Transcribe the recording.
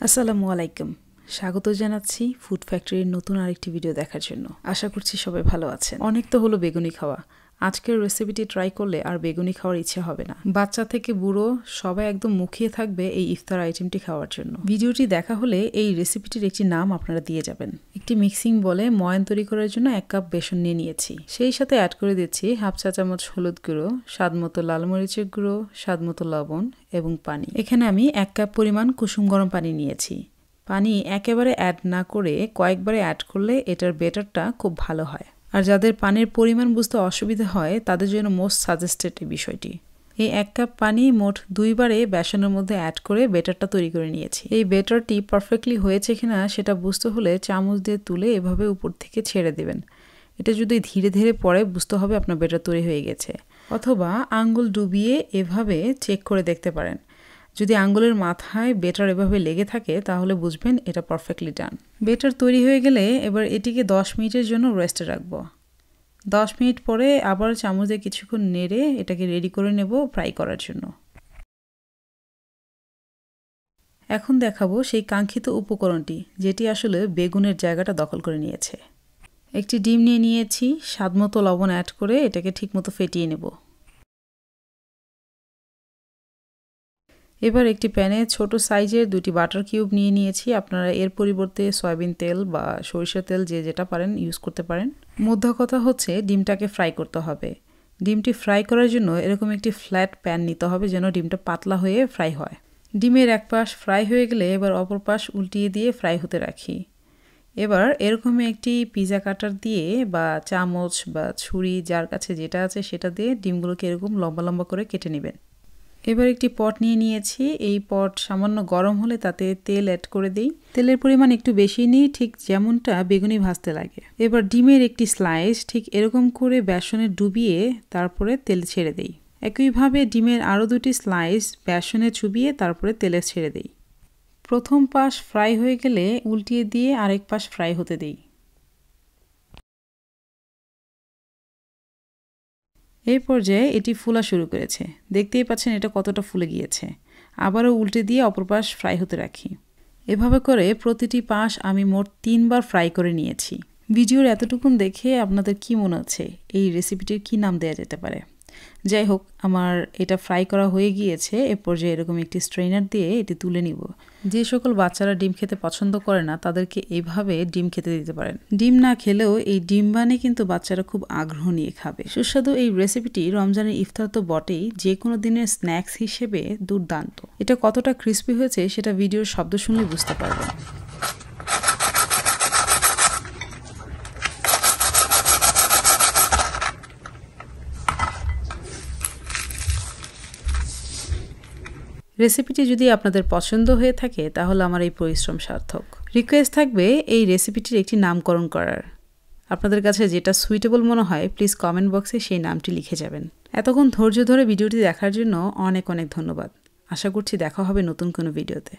আসসালামু আলাইকুম। স্বাগত জানাচ্ছি ফুড ফ্যাক্টরির নতুন আরেকটি ভিডিও দেখার জন্য। আশা করছি সবাই ভালো আছেন। অনেক তো হলো বেগুনি খাওয়া, আজকের রেসিপিটি ট্রাই করলে আর বেগুনি খাওয়ার ইচ্ছা হবে না। বাচ্চা থেকে বুড়ো সবাই একদম মুখিয়ে থাকবে এই ইফতার আইটেমটি খাওয়ার জন্য। ভিডিওটি দেখা হলে এই রেসিপিটির একটি নাম আপনারা দিয়ে যাবেন। একটি মিক্সিং বলে ময়ান তৈরি করার জন্য 1 কাপ বেসন নিয়ে নিয়েছি। সেই সাথে অ্যাড করে দিচ্ছি হাফ চা চামচ হলুদ গুঁড়ো, স্বাদ মতো লাল মরিচের গুঁড়ো, স্বাদ মতো লবণ এবং পানি। এখানে আমি 1 কাপ পরিমাণ কুসুম গরম পানি নিয়েছি। পানি একেবারে অ্যাড না করে কয়েকবারে অ্যাড করলে এটার বেটারটা খুব ভালো হয়। আর যাদের পানির পরিমাণ বুঝতে অসুবিধা হয় তাদের জন্য মোস্ট সাজেস্টেড এই বিষয়টি। এই 1 কাপ পানি মোট 2 বারে বেসনের মধ্যে অ্যাড করে বেটারটা তৈরি করে নিয়েছি। এই বেটারটি পারফেক্টলি হয়েছে কিনা সেটা বুঝতে হলে চামচ দিয়ে তুলে এভাবে উপর থেকে ছেড়ে দেবেন। এটা যদি ধীরে ধীরে পড়ে বুঝতে হবে আপনার বেটার তৈরি হয়ে গেছে। অথবা আঙ্গুল ডুবিয়ে এভাবে চেক করে দেখতে পারেন। যদি আঙ্গুলের মাথায় বেটার এভাবে লেগে থাকে তাহলে বুঝবেন এটা পারফেক্টলি ডান। বেটার তৈরি হয়ে গেলে এবার এটিকে 10 মিনিটের জন্য রেস্টে রাখবো। 10 মিনিট পরে আবার চামচ দিয়ে কিছুক্ষণ নেড়ে এটাকে রেডি করে নেব ফ্রাই করার জন্য। এখন দেখাবো সেই কাঙ্ক্ষিত উপকরণটি যেটি আসলে বেগুনের জায়গাটা দখল করে নিয়েছে। একটি ডিম নিয়ে নিয়েছি, স্বাদমতো লবণ অ্যাড করে এটাকে ঠিকমতো ফেটিয়ে নেব। এবার একটি প্যানে ছোট সাইজের 2টি বাটার কিউব নিয়ে নিয়েছি। আপনারা এর পরিবর্তে সয়াবিন তেল বা সরিষার তেল যে যেটা পারেন ইউজ করতে পারেন। মূল কথা হচ্ছে ডিমটাকে ফ্রাই করতে হবে। ডিমটি ফ্রাই করার জন্য এরকম একটি ফ্ল্যাট প্যান নিতে হবে যেন ডিমটা পাতলা হয়ে ফ্রাই হয়। ডিমের এক পাশ ফ্রাই হয়ে গেলে এবার অপর পাশ উল্টিয়ে দিয়ে ফ্রাই হতে রাখি। এবার এরকমই একটি পিজা কাটার দিয়ে বা চামচ বা ছুরি যার কাছে যেটা আছে সেটা দিয়ে ডিমগুলোকে এরকম লম্বা লম্বা করে কেটে নেবেন। এবার একটি পট নিয়ে নিয়েছি। এই পট সামান্য গরম হলে তাতে তেল অ্যাড করে দিই। তেলের পরিমাণ একটু বেশি নিই, ঠিক যেমনটা বেগুনি ভাজতে লাগে। এবার ডিমের একটি স্লাইস ঠিক এরকম করে বেসনে ডুবিয়ে তারপরে তেল ছেড়ে দিই। একইভাবে ডিমের আরও 2টি স্লাইস বেসনে চুবিয়ে তারপরে তেলে ছেড়ে দিই। প্রথম পাশ ফ্রাই হয়ে গেলে উল্টিয়ে দিয়ে আরেক পাশ ফ্রাই হতে দিই। এই পর্যায়ে এটি ফুলা শুরু করেছে। দেখতেই পাচ্ছেন এটা কতটা ফুলে গিয়েছে। আবারও উল্টে দিয়ে অপর পাশ ফ্রাই হতে রাখি। এভাবে করে প্রতিটি পাশ আমি মোট 3 বার ফ্রাই করে নিয়েছি। ভিডিওর এতটুকুন দেখে আপনাদের কি মনে হচ্ছে এই রেসিপিটির কি নাম দেওয়া যেতে পারে? যাই হোক, আমার এটা ফ্রাই করা হয়ে গিয়েছে। এ পর্যায়ে এরকম একটি স্ট্রেনার দিয়ে এটি তুলে নিব। যে সকল বাচ্চারা ডিম খেতে পছন্দ করে না তাদেরকে এইভাবে ডিম খেতে দিতে পারেন। ডিম না খেলেও এই ডিম বানিয়ে কিন্তু বাচ্চারা খুব আগ্রহ নিয়ে খাবে। সুস্বাদু এই রেসিপিটি রমজানের ইফতার তো বটেই, যে কোনো দিনের স্ন্যাক্স হিসেবে দুর্দান্ত। এটা কতটা ক্রিস্পি হয়েছে সেটা ভিডিওর শব্দ শুনলে বুঝতে পারবেন। রেসিপিটি যদি আপনাদের পছন্দ হয়ে থাকে তাহলে আমার এই পরিশ্রম সার্থক। রিকোয়েস্ট থাকবে এই রেসিপিটির একটি নামকরণ করার। আপনাদের কাছে যেটা সুইটেবল মনে হয় প্লিজ কমেন্ট বক্সে সেই নামটি লিখে যাবেন। এতক্ষণ ধৈর্য ধরে ভিডিওটি দেখার জন্য অনেক অনেক ধন্যবাদ। আশা করছি দেখা হবে নতুন কোনো ভিডিওতে।